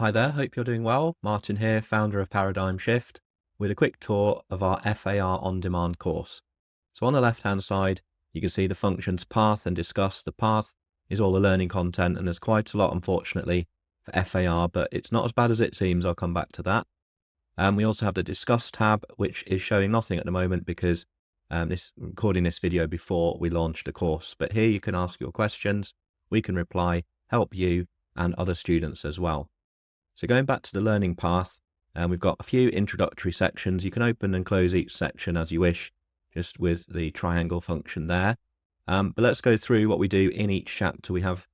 Hi there, hope you're doing well. Martin here, founder of Paradigm Shift, with a quick tour of our FAR on-demand course. So on the left-hand side, you can see the functions path and discuss. The path is all the learning content, and there's quite a lot, unfortunately, for FAR, but it's not as bad as it seems. I'll come back to that. We also have the discuss tab, which is showing nothing at the moment because recording this video before we launched the course. But here you can ask your questions, we can reply, help you and other students as well. So going back to the learning path, we've got a few introductory sections. You can open and close each section as you wish, just with the triangle function there. But let's go through what we do in each chapter. We have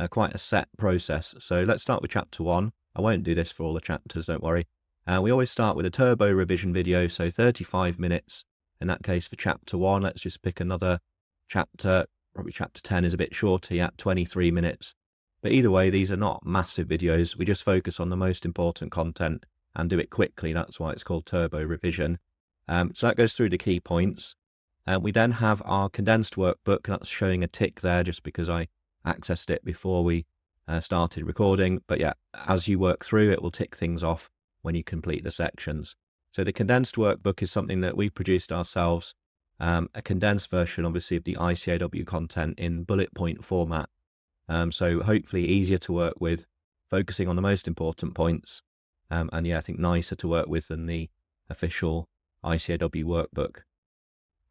quite a set process. So let's start with chapter 1. I won't do this for all the chapters, don't worry. We always start with a turbo revision video, so 35 minutes. In that case, for chapter 1, let's just pick another chapter. Probably chapter 10 is a bit shorter, at 23 minutes. But either way, these are not massive videos. We just focus on the most important content and do it quickly. That's why it's called turbo revision. So that goes through the key points. We then have our condensed workbook. That's showing a tick there just because I accessed it before we started recording. But yeah, as you work through, it will tick things off when you complete the sections. So the condensed workbook is something that we produced ourselves, a condensed version, obviously, of the ICAW content in bullet point format. So hopefully easier to work with, focusing on the most important points. And yeah, I think nicer to work with than the official ICAW workbook.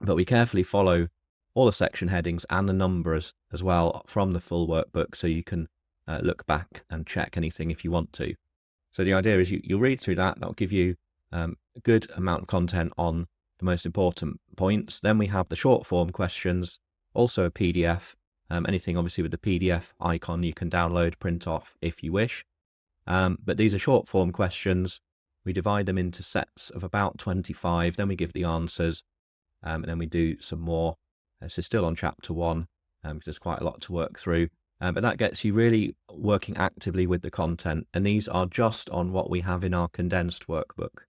But we carefully follow all the section headings and the numbers as well from the full workbook, so you can look back and check anything if you want to. So the idea is you'll read through that. That'll give you a good amount of content on the most important points. Then we have the short form questions, also a PDF. Anything obviously with the PDF icon you can download, print off if you wish. But these are short form questions. We divide them into sets of about 25, then we give the answers, and then we do some more. So still on chapter 1, because there's quite a lot to work through. But that gets you really working actively with the content, and these are just on what we have in our condensed workbook.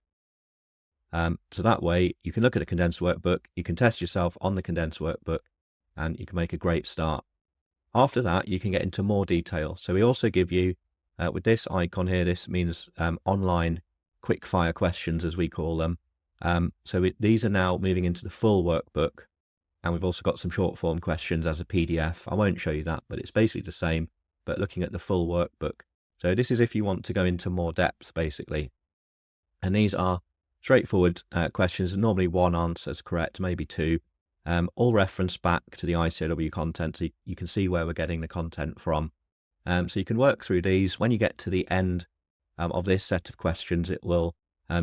So that way you can look at a condensed workbook, you can test yourself on the condensed workbook, and you can make a great start. After that, you can get into more detail. So we also give you, with this icon here, this means online quick fire questions, as we call them. These are now moving into the full workbook, and we've also got some short form questions as a PDF. I won't show you that, but it's basically the same, but looking at the full workbook. So this is if you want to go into more depth, basically. And these are straightforward questions. Normally one answer is correct, maybe two. All reference back to the ICAW content, so you can see where we're getting the content from. So you can work through these. When you get to the end of this set of questions, it will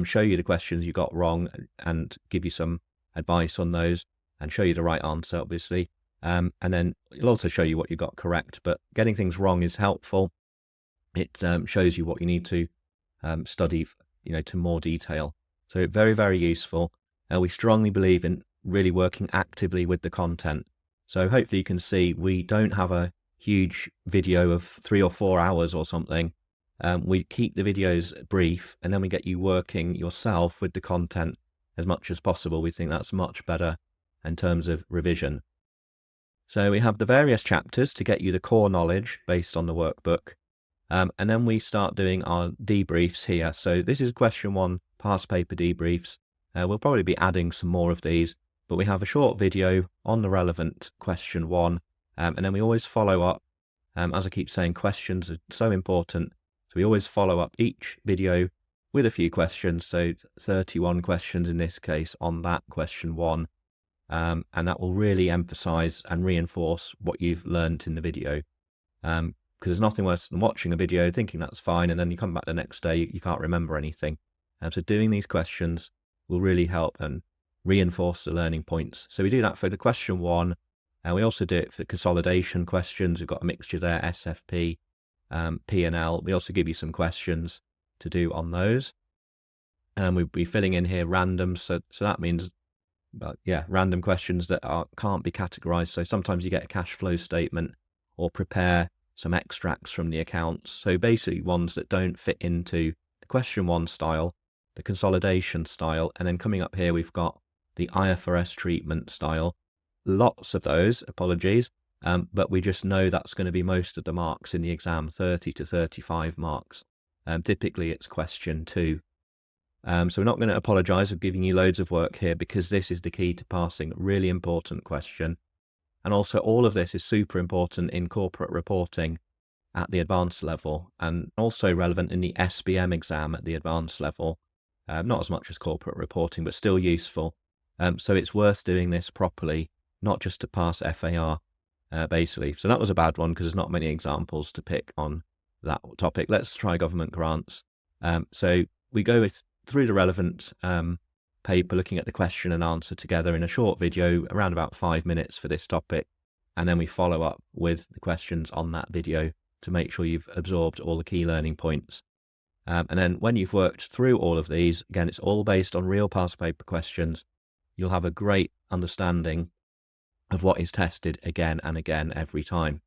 show you the questions you got wrong and give you some advice on those and show you the right answer, obviously. And then it'll also show you what you got correct, but getting things wrong is helpful. It shows you what you need to study, to more detail. So very, very useful. We strongly believe in really working actively with the content. So hopefully you can see we don't have a huge video of 3 or 4 hours or something. We keep the videos brief, and then we get you working yourself with the content as much as possible. We think that's much better in terms of revision. So we have the various chapters to get you the core knowledge based on the workbook. And then we start doing our debriefs here. So this is question 1, past paper debriefs. We'll probably be adding some more of these, but we have a short video on the relevant question 1, and then we always follow up. As I keep saying, questions are so important, so we always follow up each video with a few questions, so 31 questions in this case on that question 1, and that will really emphasize and reinforce what you've learned in the video, because there's nothing worse than watching a video, thinking that's fine, and then you come back the next day, you can't remember anything. So doing these questions will really help and reinforce the learning points. So we do that for the question 1, and we also do it for consolidation questions. We've got a mixture there, SFP, P&L. We also give you some questions to do on those. And we'll be filling in here random, so that means, random questions that can't be categorized. So sometimes you get a cash flow statement or prepare some extracts from the accounts. So basically ones that don't fit into the question 1 style, the consolidation style, and then coming up here we've got the IFRS treatment style. Lots of those, apologies, but we just know that's going to be most of the marks in the exam, 30 to 35 marks. Typically it's question 2. So we're not going to apologise for giving you loads of work here, because this is the key to passing. Really important question. And also all of this is super important in corporate reporting at the advanced level, and also relevant in the SBM exam at the advanced level. Not as much as corporate reporting, but still useful. So it's worth doing this properly, not just to pass FAR, basically. So that was a bad one because there's not many examples to pick on that topic. Let's try government grants. So we go through the relevant paper, looking at the question and answer together in a short video, around about 5 minutes for this topic. And then we follow up with the questions on that video to make sure you've absorbed all the key learning points. And then when you've worked through all of these, again, it's all based on real past paper questions, you'll have a great understanding of what is tested again and again every time.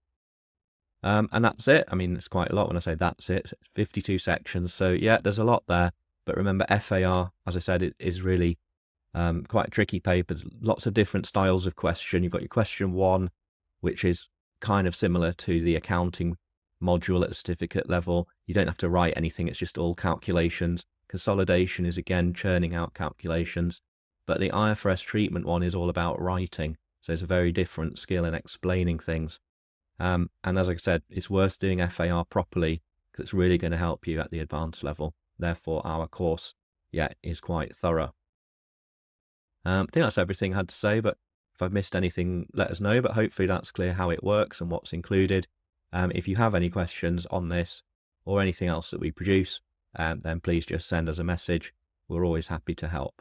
And that's it. I mean, it's quite a lot when I say that's it. 52 sections. So yeah, there's a lot there. But remember, FAR, as I said, it is really quite a tricky paper. Lots of different styles of question. You've got your question 1, which is kind of similar to the accounting module at the certificate level. You don't have to write anything. It's just all calculations. Consolidation is, again, churning out calculations. But the IFRS treatment one is all about writing. So it's a very different skill in explaining things. And as I said, it's worth doing FAR properly because it's really going to help you at the advanced level. Therefore, our course, is quite thorough. I think that's everything I had to say, but if I've missed anything, let us know. But hopefully that's clear how it works and what's included. If you have any questions on this or anything else that we produce, then please just send us a message. We're always happy to help.